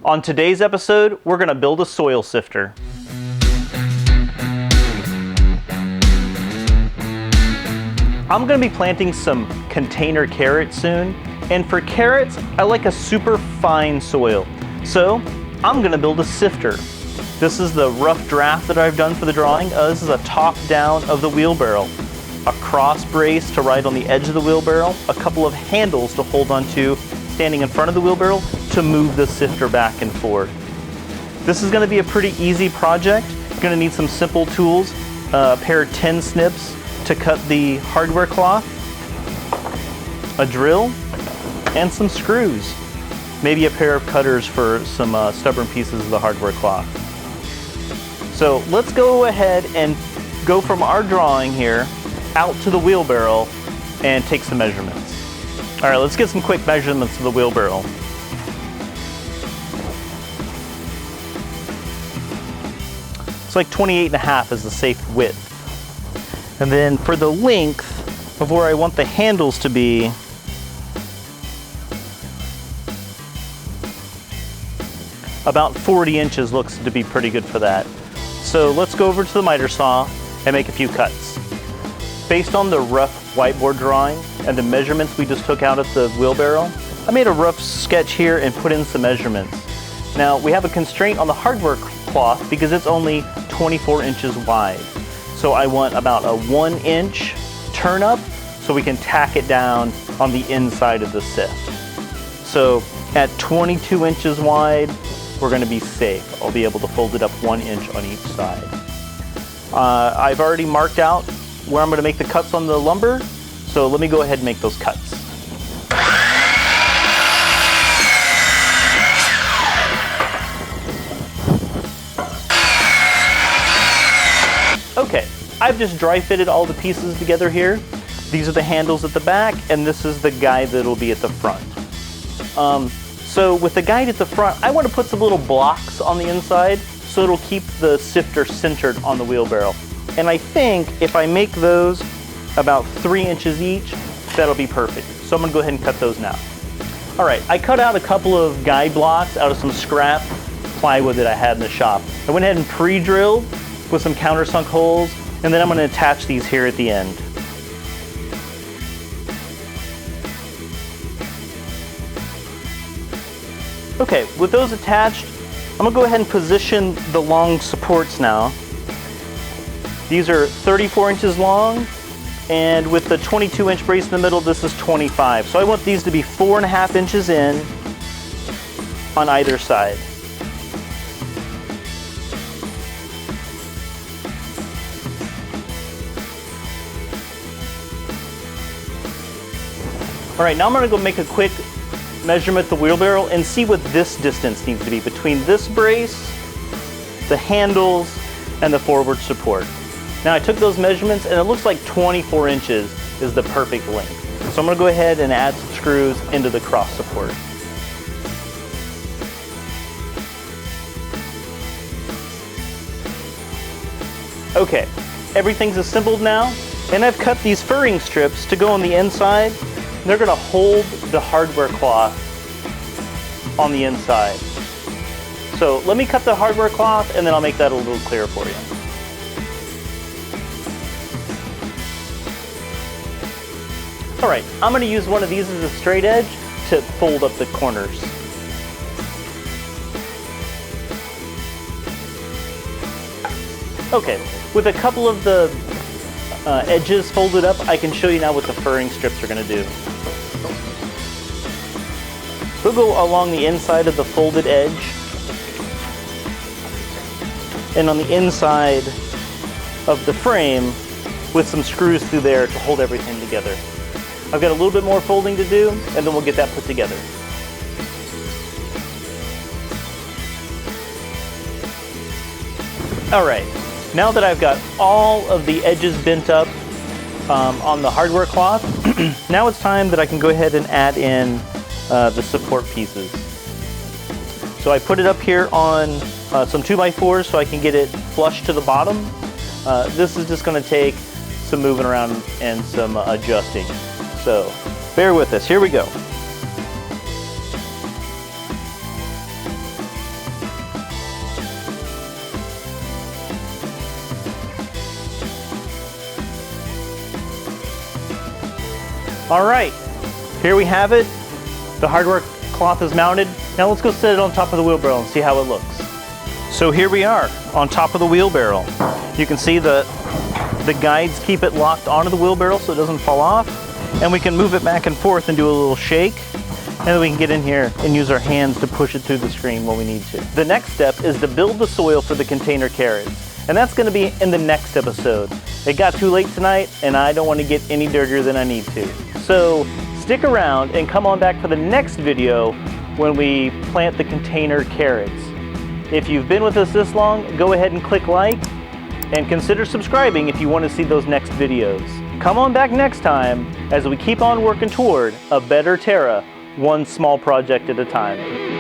On today's episode, we're gonna build a soil sifter. I'm gonna be planting some container carrots soon, and for carrots, I like a super fine soil. So I'm gonna build a sifter. This is the rough draft that I've done for the drawing. This is a top down of the wheelbarrow. A cross brace to ride on the edge of the wheelbarrow, a couple of handles to hold onto standing in front of the wheelbarrow to move the sifter back and forth. This is gonna be a pretty easy project. You're gonna need some simple tools, a pair of 10 snips to cut the hardware cloth, a drill, and some screws. Maybe a pair of cutters for some stubborn pieces of the hardware cloth. So let's go ahead and go from our drawing here out to the wheelbarrow and take some measurements. All right, let's get some quick measurements of the wheelbarrow. It's like 28.5 is the safe width. And then for the length of where I want the handles to be, about 40 inches looks to be pretty good for that. So let's go over to the miter saw and make a few cuts. Based on the rough whiteboard drawing and the measurements we just took out at the wheelbarrow, I made a rough sketch here and put in some measurements. Now we have a constraint on the hardware cloth because it's only 24 inches wide. So I want about a 1 inch turn up so we can tack it down on the inside of the sift. So at 22 inches wide, we're gonna be safe. I'll be able to fold it up 1 inch on each side. I've already marked out where I'm gonna make the cuts on the lumber, so let me go ahead and make those cuts. Okay, I've just dry fitted all the pieces together here. These are the handles at the back, and this is the guide that'll be at the front. So with the guide at the front, I want to put some little blocks on the inside so it'll keep the sifter centered on the wheelbarrow. And I think if I make those about 3 inches each, that'll be perfect. So I'm gonna go ahead and cut those now. All right, I cut out a couple of guide blocks out of some scrap plywood that I had in the shop. I went ahead and pre-drilled with some countersunk holes, and then I'm gonna attach these here at the end. Okay, with those attached, I'm gonna go ahead and position the long supports now. These are 34 inches long, and with the 22-inch brace in the middle, this is 25. So I want these to be 4.5 inches in on either side. All right, now I'm gonna go make a quick measurement of the wheelbarrow and see what this distance needs to be between this brace, the handles, and the forward support. Now I took those measurements and it looks like 24 inches is the perfect length. So I'm gonna go ahead and add some screws into the cross support. Okay, everything's assembled now, and I've cut these furring strips to go on the inside. They're gonna hold the hardware cloth on the inside. So let me cut the hardware cloth and then I'll make that a little clearer for you. All right, I'm gonna use one of these as a straight edge to fold up the corners. Okay, with a couple of the edges folded up, I can show you now what the furring strips are gonna do. We'll go along the inside of the folded edge and on the inside of the frame with some screws through there to hold everything together. I've got a little bit more folding to do, and then we'll get that put together. All right, now that I've got all of the edges bent up on the hardware cloth, now it's time that I can go ahead and add in the support pieces. So I put it up here on some 2x4s so I can get it flush to the bottom. This is just gonna take some moving around and some adjusting. So bear with us, here we go. All right, here we have it. The hardware cloth is mounted. Now let's go set it on top of the wheelbarrow and see how it looks. So here we are on top of the wheelbarrow. You can see the guides keep it locked onto the wheelbarrow so it doesn't fall off. And we can move it back and forth and do a little shake. And then we can get in here and use our hands to push it through the screen when we need to. The next step is to build the soil for the container carrots. And that's gonna be in the next episode. It got too late tonight and I don't want to get any dirtier than I need to. So stick around and come on back for the next video when we plant the container carrots. If you've been with us this long, go ahead and click like and consider subscribing if you want to see those next videos. Come on back next time as we keep on working toward a better Terra, one small project at a time.